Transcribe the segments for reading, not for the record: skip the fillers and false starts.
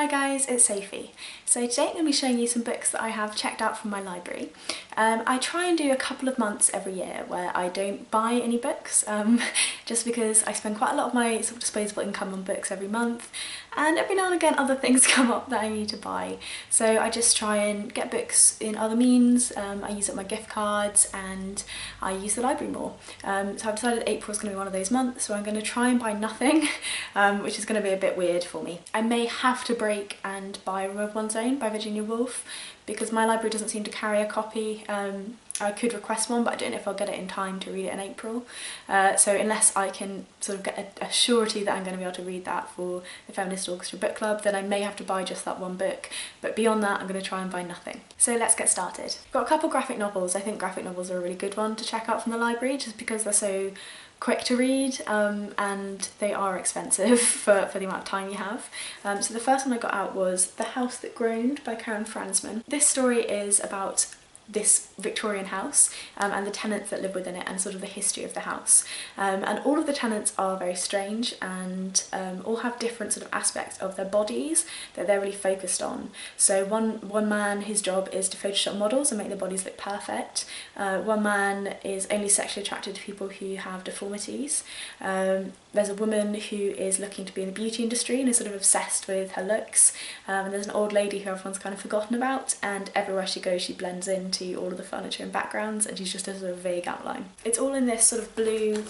Hi guys, it's Sophie. So today I'm going to be showing you some books that I have checked out from my library. I try and do a couple of months every year where I don't buy any books, just because I spend quite a lot of my sort of disposable income on books every month, and every now and again other things come up that I need to buy. So I just try and get books in other means. I use up my gift cards and I use the library more. So I've decided April is going to be one of those months, so I'm going to try and buy nothing, which is going to be a bit weird for me. I may have to break and buy Remove One's Own by Virginia Woolf because my library doesn't seem to carry a copy. I could request one, but I don't know if I'll get it in time to read it in April. So unless I can sort of get a surety that I'm going to be able to read that for the Feminist Orchestra Book Club, then I may have to buy just that one book. But beyond that, I'm going to try and buy nothing. So let's get started. I've got a couple graphic novels. I think graphic novels are a really good one to check out from the library, just because they're so quick to read and they are expensive for the amount of time you have. So the first one I got out was The House That Groaned by Khair and Fransman. This story is about this Victorian house and the tenants that live within it and sort of the history of the house. And all of the tenants are very strange and all have different sort of aspects of their bodies that they're really focused on. So one man, his job is to Photoshop models and make their bodies look perfect. One man is only sexually attracted to people who have deformities. There's a woman who is looking to be in the beauty industry and is sort of obsessed with her looks. And there's an old lady who everyone's kind of forgotten about, and everywhere she goes she blends into all of the furniture and backgrounds, and she's just a sort of vague outline. It's all in this sort of blue,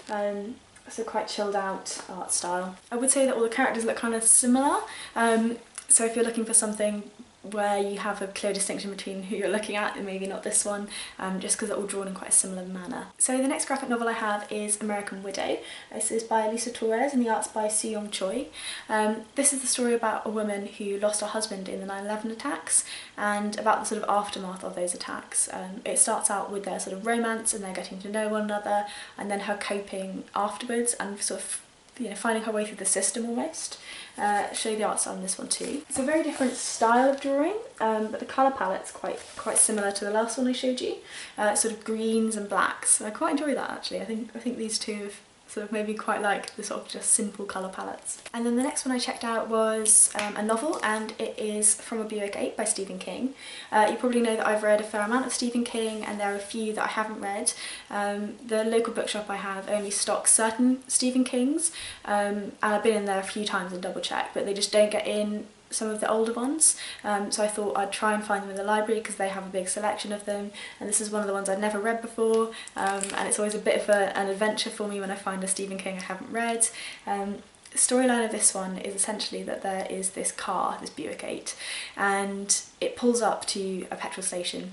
so quite chilled out art style. I would say that all the characters look kind of similar, so if you're looking for something where you have a clear distinction between who you're looking at, and maybe not this one, just because they're all drawn in quite a similar manner. So the next graphic novel I have is American Widow. This is by Alissa Torres and the art's by Soo-Young Choi. This is the story about a woman who lost her husband in the 9/11 attacks and about the sort of aftermath of those attacks. It starts out with their sort of romance and they're getting to know one another, and then her coping afterwards and sort of, you know, finding her way through the system almost. Show you the art style in this one too. It's a very different style of drawing, but the colour palette's quite similar to the last one I showed you. Sort of greens and blacks. I quite enjoy that actually. I think these two have sort of made me quite like the sort of just simple colour palettes. And then the next one I checked out was a novel, and it is From a Buick 8 by Stephen King. You probably know that I've read a fair amount of Stephen King, and there are a few that I haven't read. The local bookshop I have only stocks certain Stephen Kings, and I've been in there a few times and double checked, but they just don't get in some of the older ones, so I thought I'd try and find them in the library because they have a big selection of them, and this is one of the ones I'd never read before, and it's always a bit of an adventure for me when I find a Stephen King I haven't read. The storyline of this one is essentially that there is this car, this Buick 8, and it pulls up to a petrol station,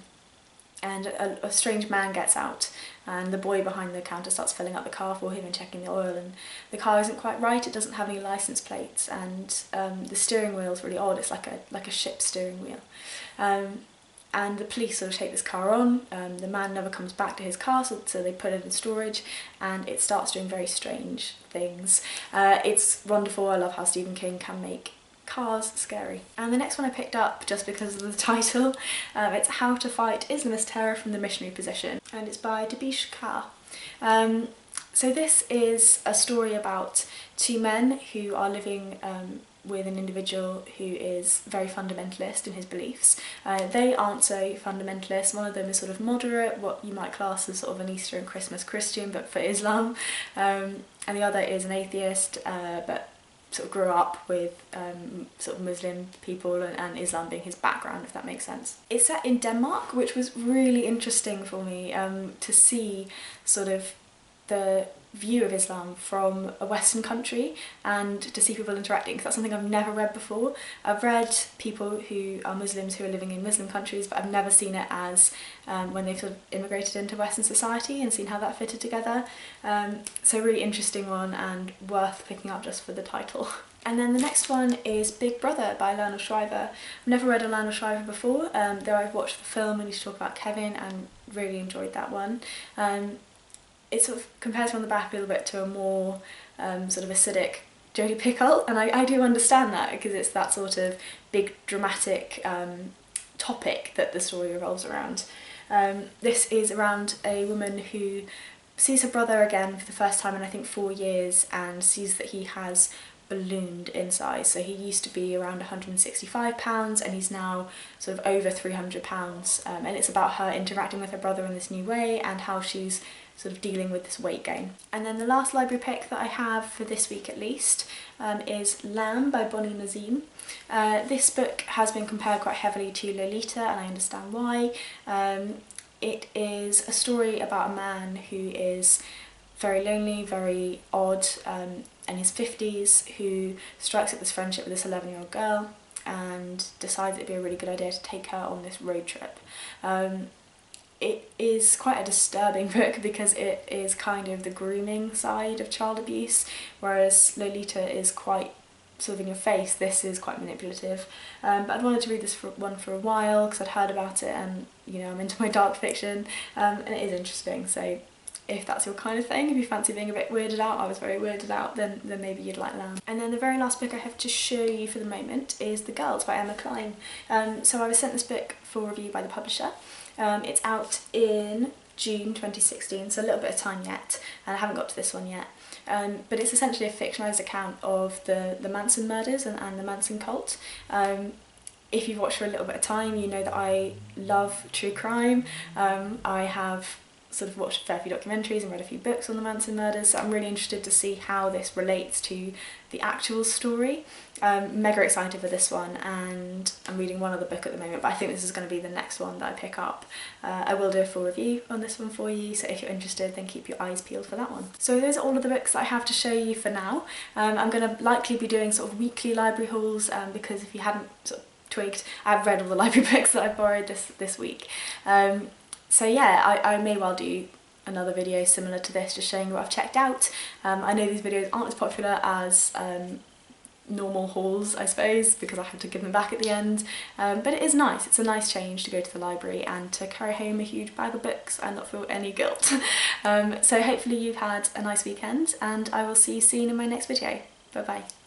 and a strange man gets out, and the boy behind the counter starts filling up the car for him and checking the oil, and the car isn't quite right, it doesn't have any license plates, and the steering wheel is really odd, it's like a ship's steering wheel. And the police sort of take this car on, the man never comes back to his car, so they put it in storage, and it starts doing very strange things. It's wonderful, I love how Stephen King can make cars scary. And the next one I picked up just because of the title, it's How to Fight Islamist Terror from the Missionary Position, and it's by Tabish, Khair. So this is a story about two men who are living with an individual who is very fundamentalist in his beliefs. They aren't so fundamentalist. One of them is sort of moderate, what you might class as sort of an Easter and Christmas Christian but for Islam, and the other is an atheist but sort of grew up with sort of Muslim people and Islam being his background, if that makes sense. It's set in Denmark, which was really interesting for me to see sort of the view of Islam from a Western country and to see people interacting, because that's something I've never read before. I've read people who are Muslims who are living in Muslim countries, but I've never seen it as when they've sort of immigrated into Western society and seen how that fitted together. So really interesting one and worth picking up just for the title. And then the next one is Big Brother by Lionel Shriver. I've never read a Lionel Shriver before, though I've watched the film and used to talk about Kevin and really enjoyed that one. It sort of compares on the back a little bit to a more sort of acidic Jodie Picoult, and I do understand that because it's that sort of big dramatic topic that the story revolves around. This is around a woman who sees her brother again for the first time in I think 4 years and sees that he has ballooned in size. So he used to be around £165 and he's now sort of over £300, and it's about her interacting with her brother in this new way and how she's sort of dealing with this weight gain. And then the last library pick that I have for this week at least is Lamb by Bonnie Nadzam. This book has been compared quite heavily to Lolita, and I understand why. It is a story about a man who is very lonely, very odd, in his 50s, who strikes up this friendship with this 11-year-old girl and decides it'd be a really good idea to take her on this road trip. It is quite a disturbing book because it is kind of the grooming side of child abuse, whereas Lolita is quite sort of in your face. This is quite manipulative, but I'd wanted to read this one for a while because I'd heard about it, and you know, I'm into my dark fiction, and it is interesting. So if that's your kind of thing, if you fancy being a bit weirded out, I was very weirded out, then maybe you'd like Lamb. And then the very last book I have to show you for the moment is The Girls by Emma Cline. So I was sent this book for review by the publisher. It's out in June 2016, so a little bit of time yet, and I haven't got to this one yet. But it's essentially a fictionalised account of the Manson murders and the Manson cult. If you've watched for a little bit of time, you know that I love true crime. I have sort of watched a fair few documentaries and read a few books on the Manson murders, so I'm really interested to see how this relates to the actual story. Mega excited for this one, and I'm reading one other book at the moment, but I think this is going to be the next one that I pick up. I will do a full review on this one for you, so if you're interested then keep your eyes peeled for that one. So those are all of the books that I have to show you for now. I'm going to likely be doing sort of weekly library hauls, because if you hadn't sort of twigged, I've read all the library books that I've borrowed this week. So yeah, I may well do another video similar to this, just showing you what I've checked out. I know these videos aren't as popular as normal hauls, I suppose, because I have to give them back at the end, but it is nice. It's a nice change to go to the library and to carry home a huge bag of books and not feel any guilt. So hopefully you've had a nice weekend, and I will see you soon in my next video. Bye bye.